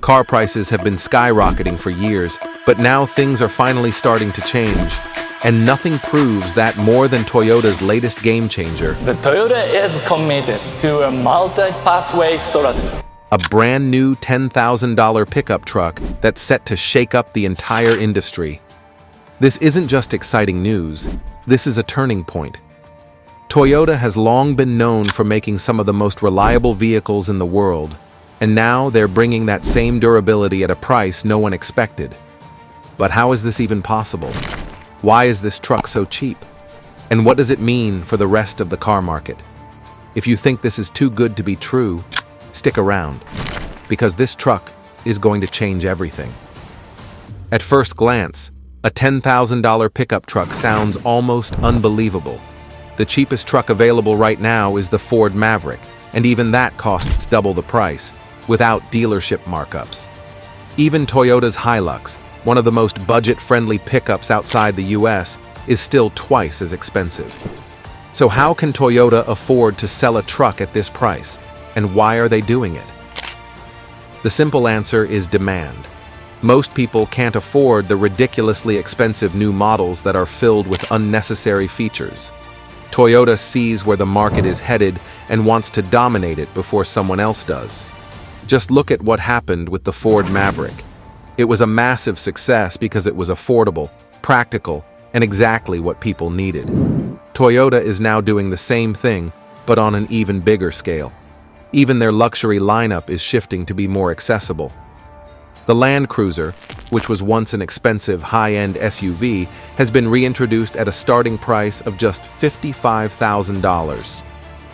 Car prices have been skyrocketing for years, but now things are finally starting to change. And nothing proves that more than Toyota's latest game changer. The Toyota is committed to a multi-pathway strategy. A brand new $10,000 pickup truck that's set to shake up the entire industry. This isn't just exciting news, this is a turning point. Toyota has long been known for making some of the most reliable vehicles in the world, and now they're bringing that same durability at a price no one expected. But how is this even possible? Why is this truck so cheap? And what does it mean for the rest of the car market? If you think this is too good to be true, stick around, because this truck is going to change everything. At first glance, a $10,000 pickup truck sounds almost unbelievable. The cheapest truck available right now is the Ford Maverick, and even that costs double the price, without dealership markups. Even Toyota's Hilux, one of the most budget-friendly pickups outside the US, is still twice as expensive. So how can Toyota afford to sell a truck at this price, and why are they doing it? The simple answer is demand. Most people can't afford the ridiculously expensive new models that are filled with unnecessary features. Toyota sees where the market is headed and wants to dominate it before someone else does. Just look at what happened with the Ford Maverick. It was a massive success because it was affordable, practical, and exactly what people needed. Toyota is now doing the same thing, but on an even bigger scale. Even their luxury lineup is shifting to be more accessible. The Land Cruiser, which was once an expensive high-end SUV, has been reintroduced at a starting price of just $55,000.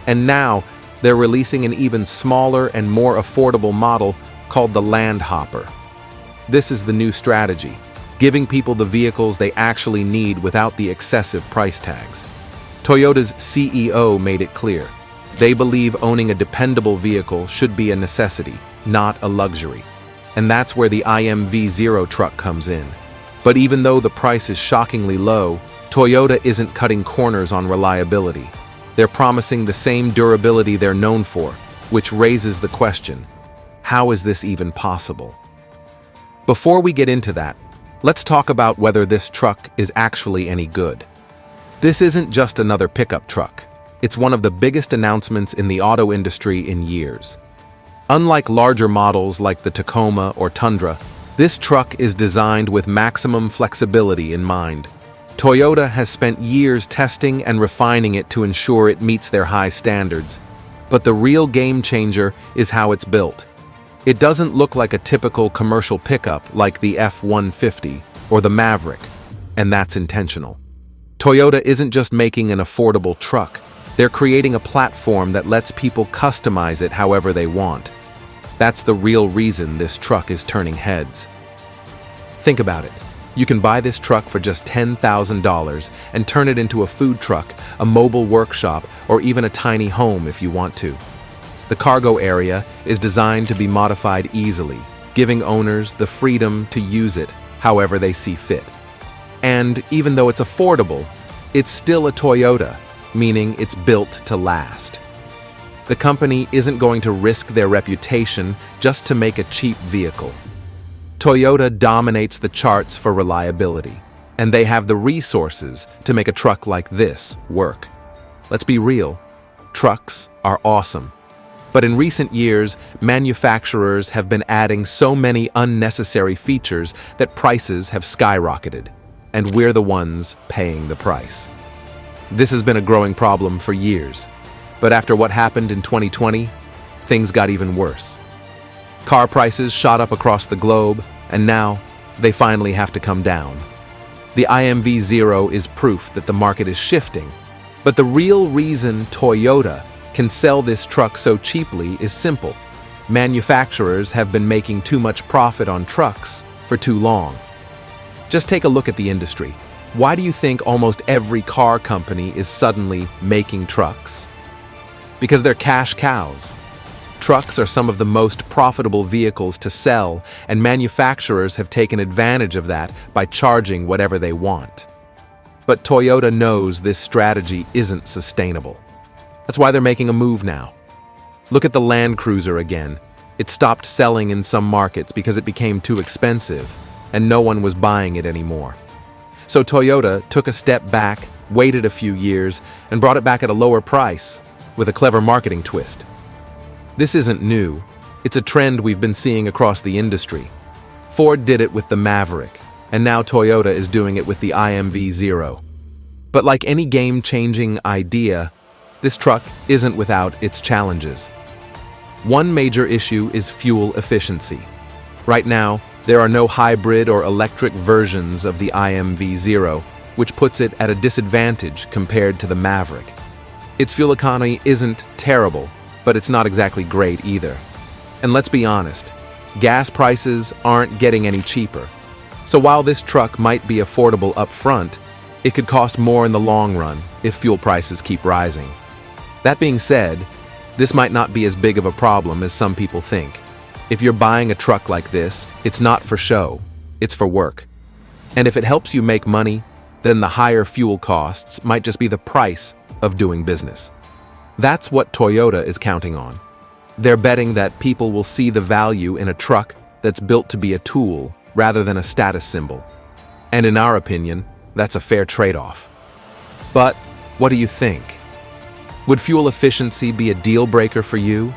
And now, they're releasing an even smaller and more affordable model called the Land Hopper. This is the new strategy, giving people the vehicles they actually need without the excessive price tags. Toyota's CEO made it clear. They believe owning a dependable vehicle should be a necessity, not a luxury. And that's where the IMV0 truck comes in. But even though the price is shockingly low, Toyota isn't cutting corners on reliability. They're promising the same durability they're known for, which raises the question, how is this even possible? Before we get into that, let's talk about whether this truck is actually any good. This isn't just another pickup truck. It's one of the biggest announcements in the auto industry in years. Unlike larger models like the Tacoma or Tundra, this truck is designed with maximum flexibility in mind. Toyota has spent years testing and refining it to ensure it meets their high standards. But the real game changer is how it's built. It doesn't look like a typical commercial pickup like the F-150 or the Maverick, and that's intentional. Toyota isn't just making an affordable truck, they're creating a platform that lets people customize it however they want. That's the real reason this truck is turning heads. Think about it. You can buy this truck for just $10,000 and turn it into a food truck, a mobile workshop, or even a tiny home if you want to. The cargo area is designed to be modified easily, giving owners the freedom to use it however they see fit. And even though it's affordable, it's still a Toyota, meaning it's built to last. The company isn't going to risk their reputation just to make a cheap vehicle. Toyota dominates the charts for reliability, and they have the resources to make a truck like this work. Let's be real, trucks are awesome. But in recent years, manufacturers have been adding so many unnecessary features that prices have skyrocketed, and we're the ones paying the price. This has been a growing problem for years. But after what happened in 2020, things got even worse. Car prices shot up across the globe, and now they finally have to come down. The IMV0 is proof that the market is shifting, but the real reason Toyota can sell this truck so cheaply is simple. Manufacturers have been making too much profit on trucks for too long. Just take a look at the industry. Why do you think almost every car company is suddenly making trucks? Because they're cash cows. Trucks are some of the most profitable vehicles to sell, and manufacturers have taken advantage of that by charging whatever they want. But Toyota knows this strategy isn't sustainable. That's why they're making a move now. Look at the Land Cruiser again. It stopped selling in some markets because it became too expensive, and no one was buying it anymore. So Toyota took a step back, waited a few years, and brought it back at a lower price, with a clever marketing twist. This isn't new. It's a trend we've been seeing across the industry. Ford did it with the Maverick, and now Toyota is doing it with the IMV Zero. But like any game-changing idea, this truck isn't without its challenges. One major issue is fuel efficiency. Right now, there are no hybrid or electric versions of the IMV Zero, which puts it at a disadvantage compared to the Maverick. Its fuel economy isn't terrible, but it's not exactly great either. And let's be honest, gas prices aren't getting any cheaper. So while this truck might be affordable up front, it could cost more in the long run if fuel prices keep rising. That being said, this might not be as big of a problem as some people think. If you're buying a truck like this, it's not for show, it's for work. And if it helps you make money, then the higher fuel costs might just be the price of doing business. That's what Toyota is counting on. They're betting that people will see the value in a truck that's built to be a tool rather than a status symbol. And in our opinion, that's a fair trade-off. But what do you think? Would fuel efficiency be a deal breaker for you?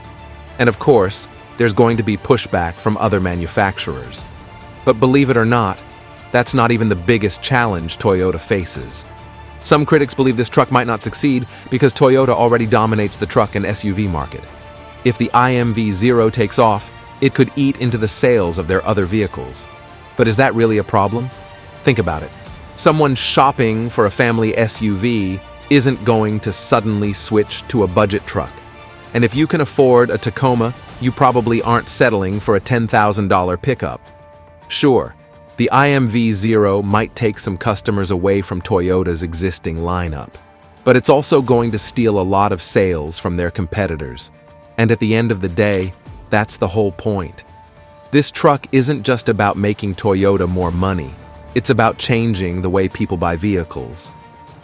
And of course, there's going to be pushback from other manufacturers. But believe it or not, that's not even the biggest challenge Toyota faces. Some critics believe this truck might not succeed because Toyota already dominates the truck and SUV market. If the IMV Zero takes off, it could eat into the sales of their other vehicles. But is that really a problem? Think about it. Someone shopping for a family SUV isn't going to suddenly switch to a budget truck. And if you can afford a Tacoma, you probably aren't settling for a $10,000 pickup. Sure, the IMV Zero might take some customers away from Toyota's existing lineup, but it's also going to steal a lot of sales from their competitors. And at the end of the day, that's the whole point. This truck isn't just about making Toyota more money. It's about changing the way people buy vehicles.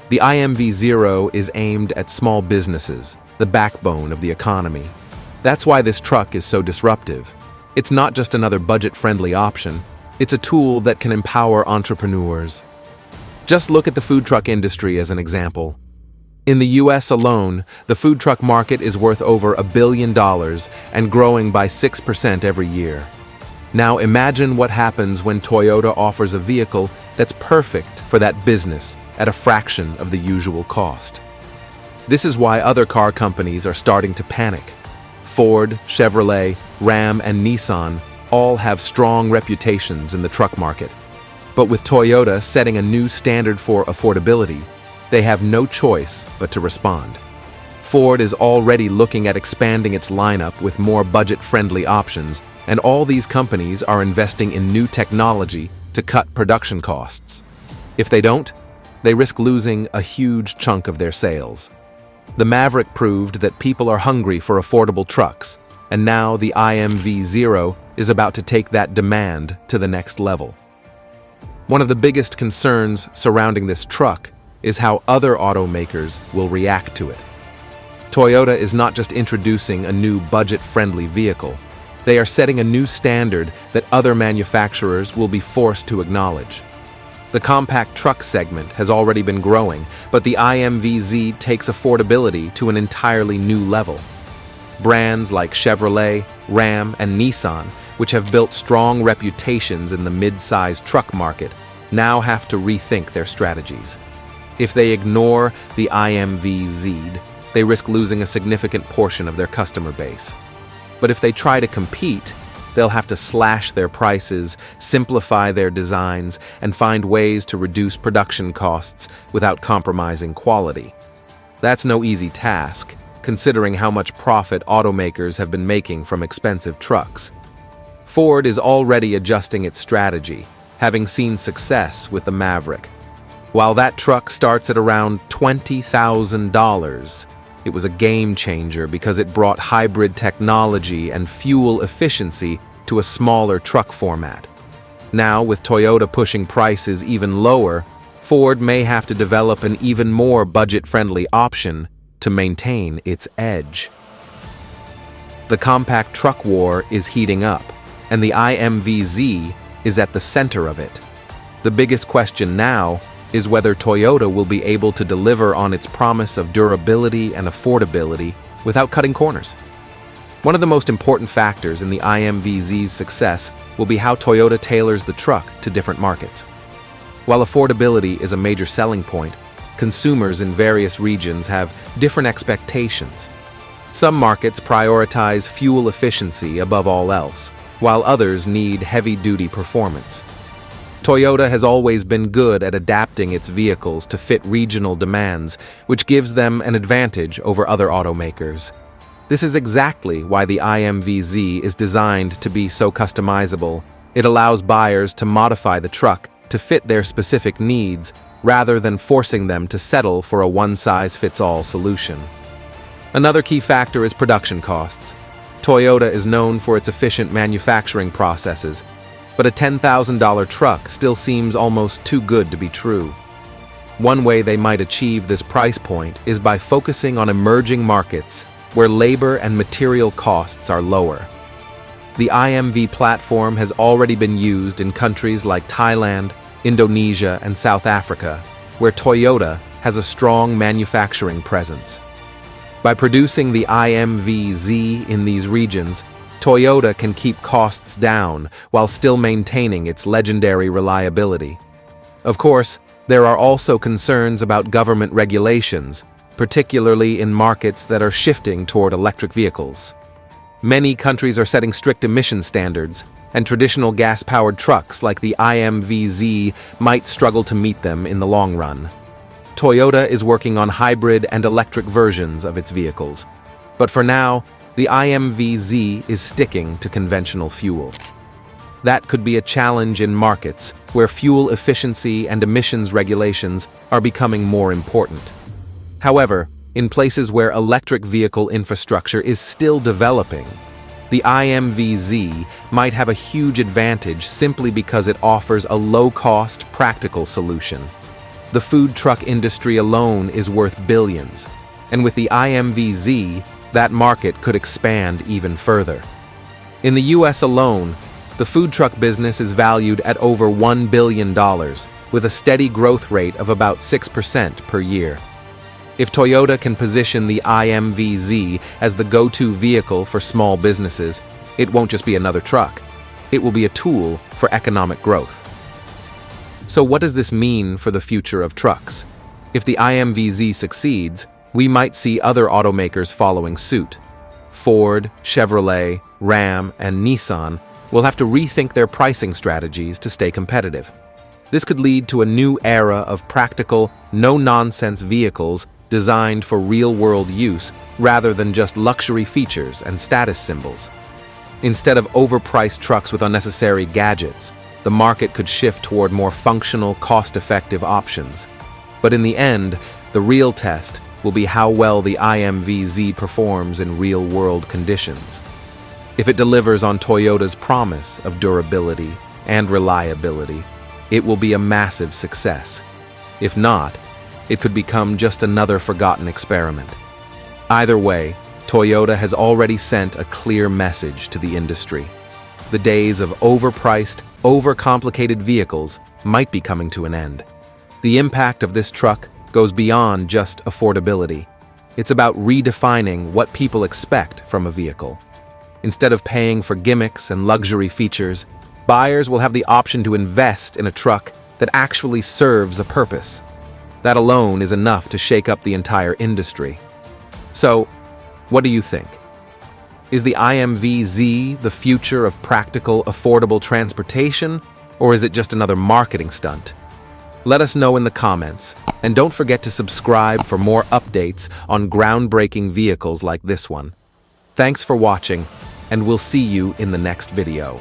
The IMV Zero is aimed at small businesses, the backbone of the economy. That's why this truck is so disruptive. It's not just another budget-friendly option. It's a tool that can empower entrepreneurs. Just look at the food truck industry as an example. In the US alone, the food truck market is worth over $1 billion and growing by 6% every year. Now imagine what happens when Toyota offers a vehicle that's perfect for that business at a fraction of the usual cost. This is why other car companies are starting to panic. Ford, Chevrolet, Ram, and Nissan all have strong reputations in the truck market. But with Toyota setting a new standard for affordability, they have no choice but to respond. Ford is already looking at expanding its lineup with more budget-friendly options, and all these companies are investing in new technology to cut production costs. If they don't, they risk losing a huge chunk of their sales. The Maverick proved that people are hungry for affordable trucks, and now the IMV Zero is about to take that demand to the next level. One of the biggest concerns surrounding this truck is how other automakers will react to it. Toyota is not just introducing a new budget-friendly vehicle. They are setting a new standard that other manufacturers will be forced to acknowledge. The compact truck segment has already been growing, but the IMV Z takes affordability to an entirely new level. Brands like Chevrolet, Ram, and Nissan, which have built strong reputations in the mid-size truck market, now have to rethink their strategies. If they ignore the IMV Z, they risk losing a significant portion of their customer base. But if they try to compete, they'll have to slash their prices, simplify their designs, and find ways to reduce production costs without compromising quality. That's no easy task, considering how much profit automakers have been making from expensive trucks. Ford is already adjusting its strategy, having seen success with the Maverick. While that truck starts at around $20,000, it was a game changer because it brought hybrid technology and fuel efficiency to a smaller truck format. Now, with Toyota pushing prices even lower, Ford may have to develop an even more budget-friendly option to maintain its edge. The compact truck war is heating up, and the IMVZ is at the center of it. The biggest question now is whether Toyota will be able to deliver on its promise of durability and affordability without cutting corners. One of the most important factors in the IMVZ's success will be how Toyota tailors the truck to different markets. While affordability is a major selling point, consumers in various regions have different expectations. Some markets prioritize fuel efficiency above all else, while others need heavy-duty performance. Toyota has always been good at adapting its vehicles to fit regional demands, which gives them an advantage over other automakers. This is exactly why the IMVZ is designed to be so customizable. It allows buyers to modify the truck to fit their specific needs, rather than forcing them to settle for a one-size-fits-all solution. Another key factor is production costs. Toyota is known for its efficient manufacturing processes, but a $10,000 truck still seems almost too good to be true. One way they might achieve this price point is by focusing on emerging markets where labor and material costs are lower. The IMV platform has already been used in countries like Thailand, Indonesia, and South Africa, where Toyota has a strong manufacturing presence. By producing the IMVZ in these regions, Toyota can keep costs down while still maintaining its legendary reliability. Of course, there are also concerns about government regulations, particularly in markets that are shifting toward electric vehicles. Many countries are setting strict emission standards, and traditional gas-powered trucks like the IMVZ might struggle to meet them in the long run. Toyota is working on hybrid and electric versions of its vehicles, but for now, the IMVZ is sticking to conventional fuel. That could be a challenge in markets where fuel efficiency and emissions regulations are becoming more important. However, in places where electric vehicle infrastructure is still developing, the IMVZ might have a huge advantage simply because it offers a low-cost, practical solution. The food truck industry alone is worth billions, and with the IMVZ, that market could expand even further. In the US alone, the food truck business is valued at over $1 billion, with a steady growth rate of about 6% per year. If Toyota can position the IMVZ as the go-to vehicle for small businesses, it won't just be another truck. It will be a tool for economic growth. So what does this mean for the future of trucks? If the IMVZ succeeds, we might see other automakers following suit. Ford, Chevrolet, Ram, and Nissan will have to rethink their pricing strategies to stay competitive. This could lead to a new era of practical, no-nonsense vehicles designed for real-world use rather than just luxury features and status symbols. Instead of overpriced trucks with unnecessary gadgets, the market could shift toward more functional, cost-effective options. But in the end, the real test will be how well the IMVZ performs in real-world conditions. If it delivers on Toyota's promise of durability and reliability, it will be a massive success. If not, it could become just another forgotten experiment. Either way, Toyota has already sent a clear message to the industry. The days of overpriced, overcomplicated vehicles might be coming to an end. The impact of this truck goes beyond just affordability. It's about redefining what people expect from a vehicle. Instead of paying for gimmicks and luxury features, buyers will have the option to invest in a truck that actually serves a purpose. That alone is enough to shake up the entire industry. So, what do you think? Is the IMVZ the future of practical, affordable transportation, or is it just another marketing stunt? Let us know in the comments, and don't forget to subscribe for more updates on groundbreaking vehicles like this one. Thanks for watching, and we'll see you in the next video.